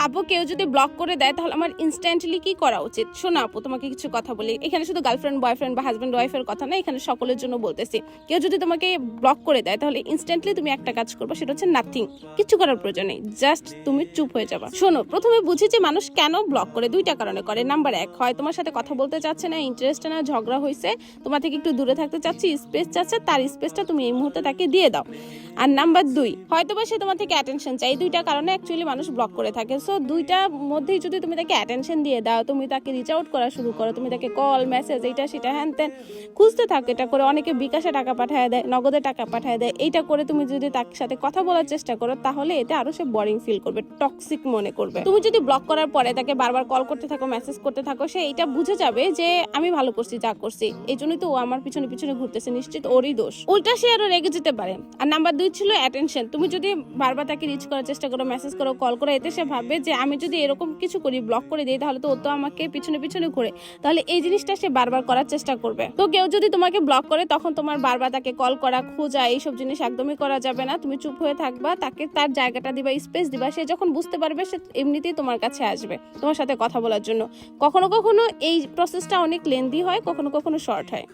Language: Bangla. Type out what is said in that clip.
আপু কেউ যদি ব্লক করে দেয় তাহলে আমার ইনস্ট্যান্টলি কি করা উচিত? শোনো আপু, তোমাকে কিছু কথা বলি। এখানে শুধু গার্লফ্রেন্ড বয়ফ্রেন্ড বা হাজব্যান্ড ওয়াইফের কথা না, এখানে সকলের জন্য বলতেছি। কেউ যদি তোমাকে ব্লক করে দেয় তাহলে ইনস্ট্যান্টলি তুমি একটা কাজ করবে, সেটা হচ্ছে নাথিং। কিছু করার প্রয়োজন নেই, জাস্ট তুমি চুপ হয়ে যাবা। শোনো, প্রথমে বুঝি যে মানুষ কেন ব্লক করে। দুইটা কারণে করে। নাম্বার 1, হয় তোমার সাথে কথা বলতে চাচ্ছে না, ইন্টারেস্ট না, ঝগড়া হয়েছে, তোমার থেকে একটু দূরে থাকতে চাচ্ছে, স্পেস চাচ্ছে, তার স্পেসটা তুমি এই মুহূর্তে তাকে দিয়ে দাও। আর নাম্বার 2, হয়তো বা সে তোমার থেকে অ্যাটেনশন চাই। এই দুইটা কারণে অ্যাকচুয়ালি মানুষ ব্লক করে থাকে। সো দুইটার মধ্যেই যদি তুমি তাকে অ্যাটেনশন দিয়ে দাও, তুমি তাকে রিচ আউট করা শুরু করো, তুমি তাকে কল মেসেজ এইটা সেটা হ্যান ত্যান খুঁজতে থাকো, এটা করে অনেকে বিকাশে টাকা পাঠায় দেয়, নগদে টাকা পাঠায় দেয়, এইটা করে তুমি যদি তার সাথে কথা বলার চেষ্টা করো, তাহলে এতে আরো সে বোরিং ফিল করবে, টক্সিক মনে করবে। তুমি যদি ব্লক করার পরে তাকে বারবার কল করতে থাকো, মেসেজ করতে থাকো, সে এটা বুঝে যাবে যে আমি ভালো করছি, যা করছি, এই জন্যই তো ও আমার পিছনে পিছনে ঘুরতেছে, নিশ্চিত ওরই দোষ। উল্টা সে আরো রেগে যেতে পারে। আর নাম্বার 2 ছিল অ্যাটেনশন। তুমি যদি বারবার তাকে রিচ করার চেষ্টা করো, মেসেজ করো, কল করো, এতে সে ভাববে যে আমি যদি এরকম কিছু করি, ব্লক করে দিই, তাহলে তো ও তো আমাকে পিছনে পিছনে ঘুরে, তাহলে এই জিনিসটা সে বারবার করার চেষ্টা করবে। তো কেউ যদি তোমাকে ব্লক করে, তখন তোমার বারবার তাকে কল করা, খোঁজা, এইসব জিনিস একদমই করা যাবে না। তুমি চুপ হয়ে থাকবা, তাকে তার জায়গাটা দিবা, স্পেস দিবা। সে যখন বুঝতে পারবে, সে এমনিতেই তোমার কাছে আসবে তোমার সাথে কথা বলার জন্য। কখনো কখনো এই প্রসেসটা অনেক লেন্দি হয়, কখনো কখনো শর্ট হয়।